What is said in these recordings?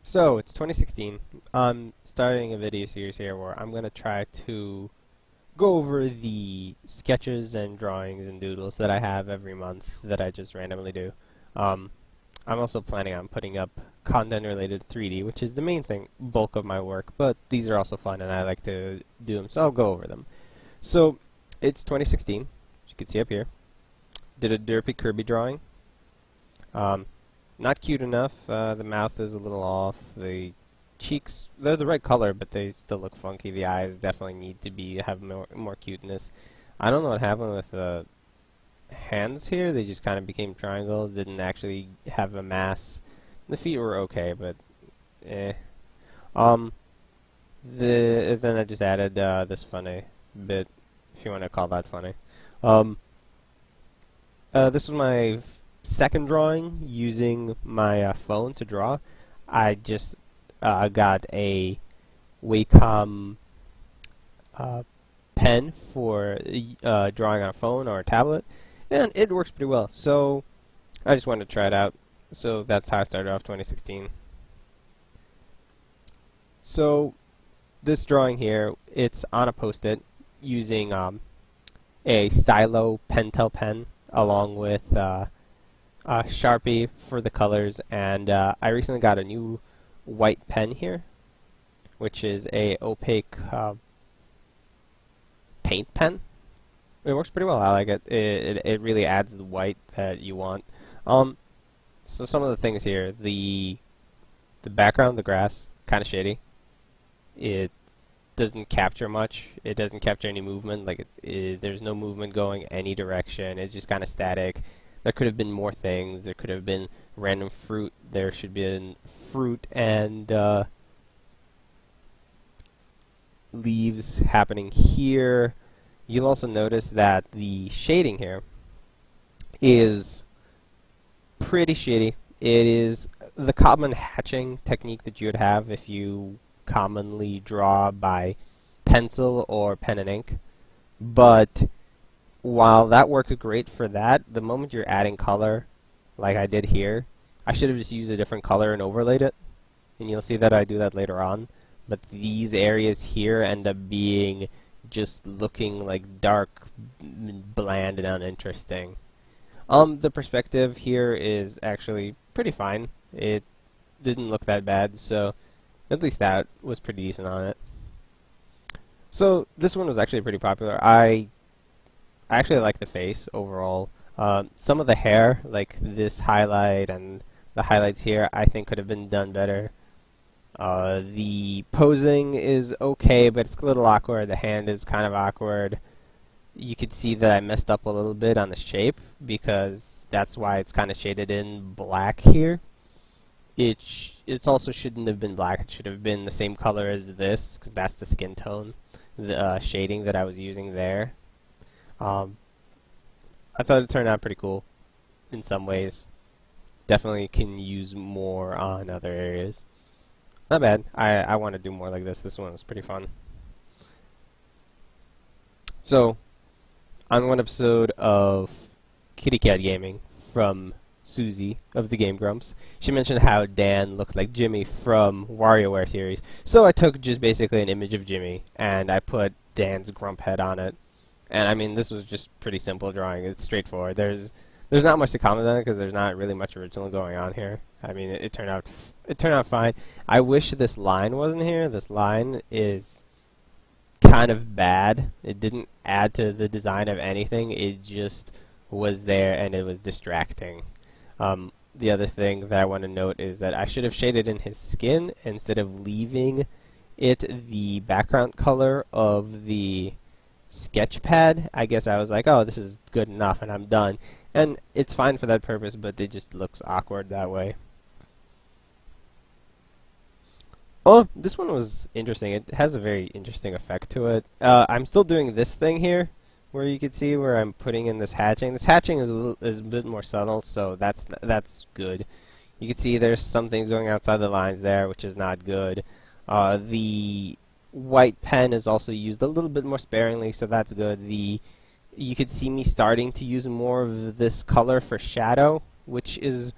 So, it's 2016. I'm starting a video series here where I'm going to try to go over the sketches and drawings and doodles that I have every month that I just randomly do. Um, I'm also planning on putting up content related to 3D, which is the main bulk of my work, but these are also fun and I like to do them, so I'll go over them. So, it's 2016, as you can see up here. Did a derpy Kirby drawing. Not cute enough. The mouth is a little off. The cheeks, they're the right color, but they still look funky. The eyes definitely need to have more cuteness. I don't know what happened with the hands here. They just kind of became triangles. Didn't actually have a mass. The feet were okay, but eh. Then I just added this funny bit, if you want to call that funny. This was my second drawing using my phone to draw. I just got a Wacom pen for drawing on a phone or a tablet, and it works pretty well. So I just wanted to try it out. So that's how I started off 2016. So this drawing here, it's on a post-it using a stylo Pentel pen along with Sharpie for the colors, and I recently got a new white pen here, which is a opaque paint pen. It works pretty well. I like it. It really adds the white that you want. So some of the things here, the background, the grass, kind of shady. It doesn't capture much. It doesn't capture any movement. Like there's no movement going any direction. It's just kind of static. There could have been more things. There could have been random fruit. There should be been fruit and leaves happening here. You'll also notice that the shading here is pretty shitty. It is the common hatching technique that you would have if you commonly draw by pencil or pen and ink. But while that works great for that, the moment you're adding color, like I did here, I should have just used a different color and overlaid it. And you'll see that I do that later on. But these areas here end up being just looking like dark, bland, and uninteresting. The perspective here is actually pretty fine. It didn't look that bad, so at least that was pretty decent on it. So this one was actually pretty popular. I actually like the face overall. Some of the hair, like this highlight and the highlights here, I think could have been done better. The posing is okay, but it's a little awkward. The hand is kind of awkward. You could see that I messed up a little bit on the shape because that's why it's kind of shaded in black here. It also shouldn't have been black. It should have been the same color as this because that's the skin tone, the shading that I was using there. I thought it turned out pretty cool in some ways. Definitely can use more on other areas. Not bad. I want to do more like this. This one was pretty fun. So, on one episode of Kitty Cat Gaming from Susie of the Game Grumps, she mentioned how Dan looked like Jimmy from WarioWare series. So I took just basically an image of Jimmy and I put Dan's grump head on it. And I mean, this was just pretty simple drawing. It's straightforward. There's not much to comment on it because there's not really much original going on here. I mean, it turned out fine. I wish this line wasn't here. This line is kind of bad. It didn't add to the design of anything. It just was there and it was distracting. The other thing that I want to note is that I should have shaded in his skin instead of leaving it the background color of the sketch pad. I guess I was like, oh, this is good enough and I'm done. And it's fine for that purpose, but it just looks awkward that way. Oh, this one was interesting. It has a very interesting effect to it. I'm still doing this thing here, where you can see where I'm putting in this hatching. This hatching is a bit more subtle, so that's good. You can see there's some things going outside the lines there, which is not good. The white pen is also used a little bit more sparingly, so that's good. You could see me starting to use more of this color for shadow, which is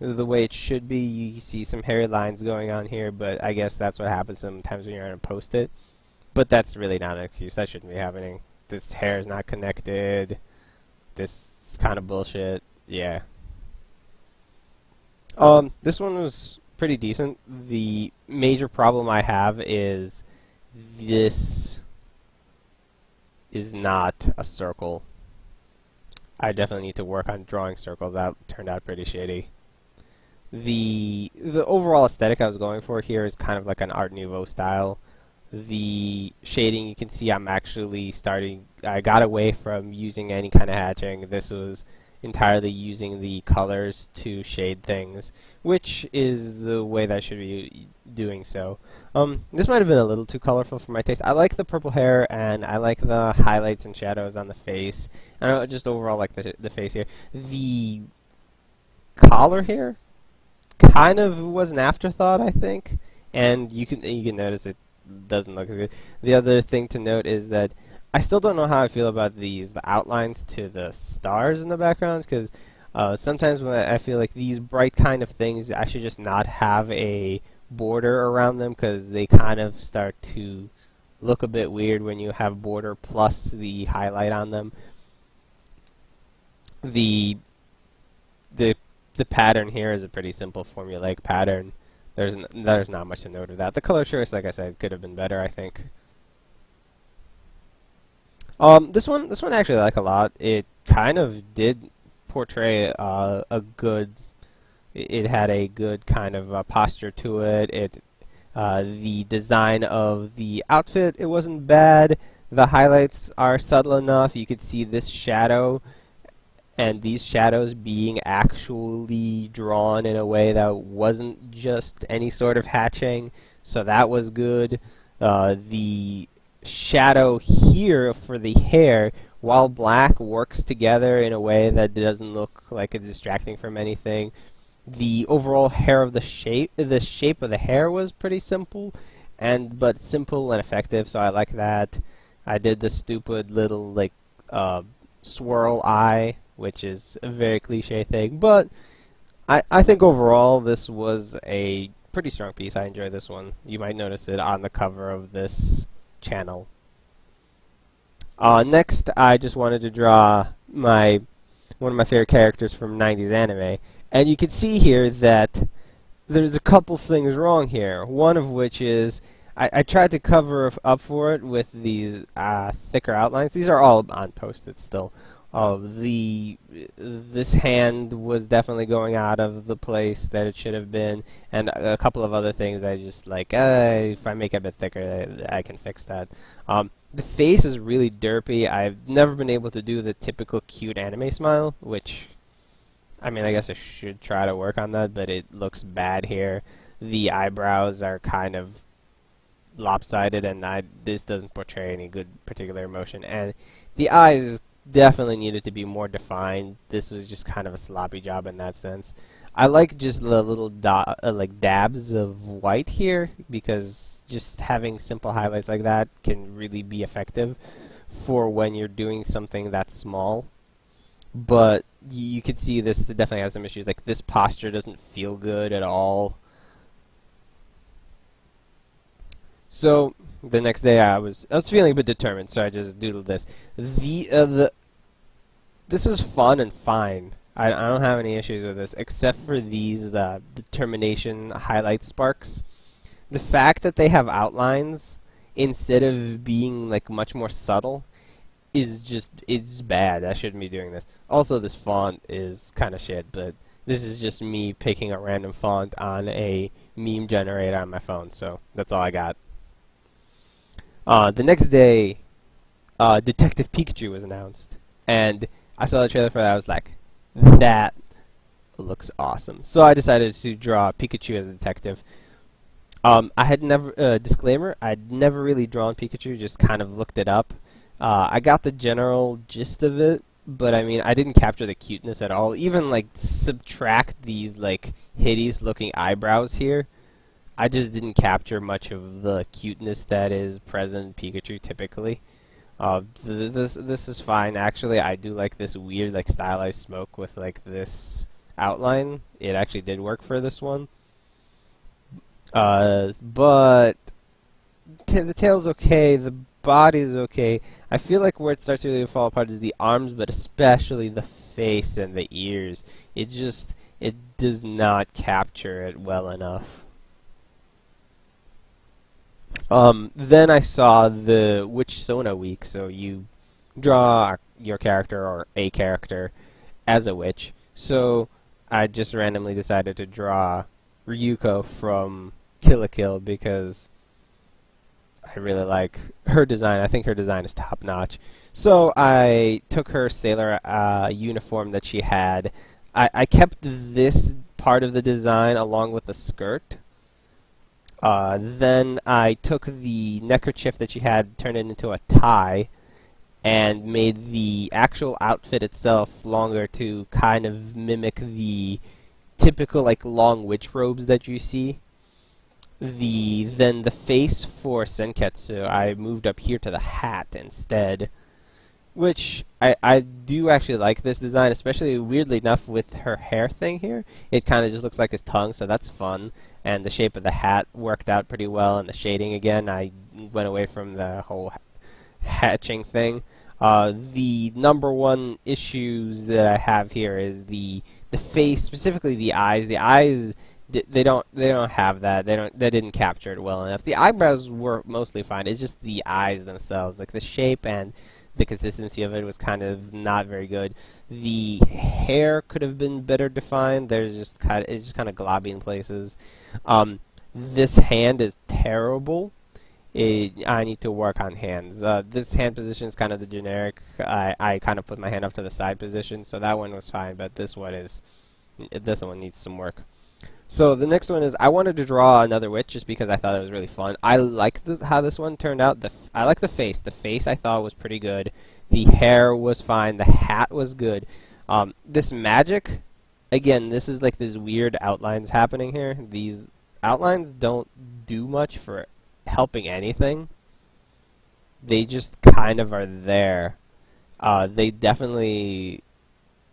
the way it should be. You see some hairy lines going on here, but I guess that's what happens sometimes when you're trying to post it. But that's really not an excuse. That shouldn't be happening. This hair is not connected. This is kind of bullshit. Yeah. This one was pretty decent. The major problem I have is this is not a circle. I definitely need to work on drawing circles. That turned out pretty shitty. The overall aesthetic I was going for here is kind of like an Art Nouveau style. The shading, you can see I'm actually I got away from using any kind of hatching. This was entirely using the colors to shade things, which is the way that I should be doing so. This might have been a little too colorful for my taste. I like the purple hair, and I like the highlights and shadows on the face. I just overall like the face here. The collar here kind of was an afterthought, I think, and you can notice it doesn't look good. The other thing to note is that I still don't know how I feel about the outlines to the stars in the background, because sometimes when I feel like these bright kind of things, I should just not have a border around them, because they kind of start to look a bit weird when you have border plus the highlight on them. The pattern here is a pretty simple formulaic pattern. There's not much to note of that. The color choice, like I said, could have been better, I think. This one actually I like a lot. It kind of did portray a good. It had a good kind of posture to it. The design of the outfit, it wasn't bad. The highlights are subtle enough. You could see this shadow and these shadows being actually drawn in a way that wasn't just any sort of hatching, so that was good. The shadow here for the hair, while black, works together in a way that doesn't look like it's distracting from anything. The overall hair of the shape of the hair was pretty simple, but simple and effective, so I like that. I did the stupid little swirl eye, which is a very cliche thing, but I think overall this was a pretty strong piece. I enjoy this one. You might notice it on the cover of this channel. Next, I just wanted to draw one of my favorite characters from 90s anime, and you can see here that there's a couple things wrong here. One of which is I tried to cover up for it with these thicker outlines. These are all on Post-it still. This hand was definitely going out of the place that it should have been, and a couple of other things I just if I make it a bit thicker, I can fix that. The face is really derpy. I've never been able to do the typical cute anime smile, which, I mean, I guess I should try to work on that, but it looks bad here. The eyebrows are kind of lopsided, and this doesn't portray any good particular emotion, and the eyes definitely needed to be more defined. This was just kind of a sloppy job in that sense. I like just the little dabs of white here, because just having simple highlights like that can really be effective for when you're doing something that's small. But you could see this definitely has some issues. Like, this posture doesn't feel good at all. So the next day I was feeling a bit determined, so I just doodled this. This is fun and fine. I don't have any issues with this, except for these determination highlight sparks. The fact that they have outlines instead of being much more subtle it's bad. I shouldn't be doing this. Also, this font is kind of shit, but this is just me picking a random font on a meme generator on my phone, so that's all I got. The next day, Detective Pikachu was announced, and I saw the trailer for that. I was like, that looks awesome. So I decided to draw Pikachu as a detective. I had never, disclaimer, I'd never really drawn Pikachu, just kind of looked it up. I got the general gist of it, but I mean, I didn't capture the cuteness at all. Even subtract these hideous looking eyebrows here, I just didn't capture much of the cuteness that is present in Pikachu typically. This is fine actually. I do like this weird stylized smoke with this outline. It actually did work for this one. But the tail's okay, the body's okay. I feel like where it starts to really fall apart is the arms, but especially the face and the ears. It does not capture it well enough. Then I saw the Witch Sona week, so you draw your character or a character as a witch. So I just randomly decided to draw Ryuko from Kill la Kill because I really like her design. I think her design is top notch. So I took her sailor uniform that she had. I kept this part of the design along with the skirt. Then I took the neckerchief that she had, turned it into a tie, and made the actual outfit itself longer to kind of mimic the typical like long witch robes that you see. Then the face for Senketsu, I moved up here to the hat instead, which I do actually like this design, especially weirdly enough with her hair thing here. It kind of just looks like his tongue, so that's fun. And the shape of the hat worked out pretty well, and the shading again, I went away from the whole hatching thing. The number one issues that I have here is the face, specifically the eyes. The eyes, they don't have that. They didn't capture it well enough. The eyebrows were mostly fine. It's just the eyes themselves, like the shape and the consistency of it was kind of not very good. The hair could have been better defined. It's just kind of globby in places. This hand is terrible. I need to work on hands. This hand position is kind of the generic. I kind of put my hand up to the side position, so that one was fine. But this one needs some work. So the next one is I wanted to draw another witch just because I thought it was really fun. I like how this one turned out. I like the face. The face I thought was pretty good. The hair was fine. The hat was good. This magic, again, this is like this weird outlines happening here. These outlines don't do much for helping anything. They just kind of are there. They definitely...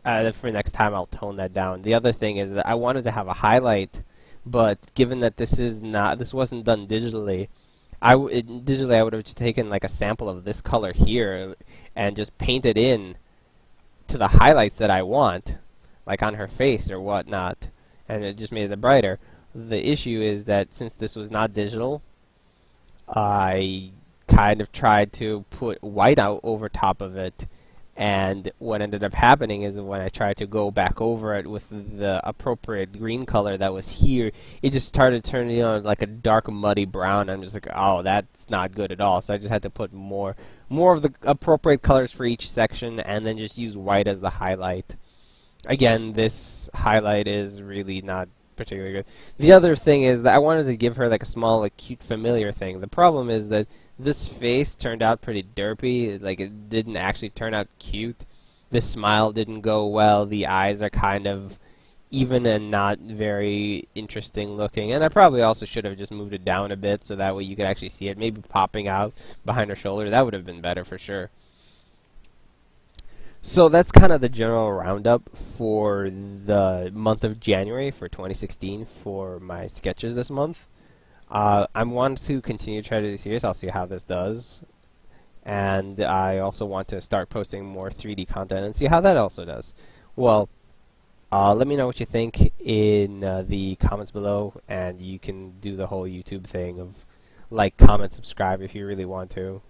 for next time, I'll tone that down. The other thing is that I wanted to have a highlight, but given that this wasn't done digitally, I would have just taken like a sample of this color here and just painted in to the highlights that I want, like on her face or whatnot, and it just made it brighter. The issue is that since this was not digital, I kind of tried to put white out over top of it. And what ended up happening is when I tried to go back over it with the appropriate green color that was here, it just started turning on like a dark muddy brown. I'm just like, oh, that's not good at all. So I just had to put more of the appropriate colors for each section and then just use white as the highlight. Again, this highlight is really not particularly good. The other thing is that I wanted to give her like a small, like, cute, familiar thing. The problem is that this face turned out pretty derpy. Like, it didn't actually turn out cute. This smile didn't go well. The eyes are kind of even and not very interesting looking. And I probably also should have just moved it down a bit so that way you could actually see it maybe popping out behind her shoulder. That would have been better for sure. So that's kind of the general roundup for the month of January for 2016 for my sketches this month. I want to continue to try to do series. I'll see how this does. And I also want to start posting more 3D content and see how that also does. Well, let me know what you think in the comments below, and you can do the whole YouTube thing of like, comment, subscribe if you really want to.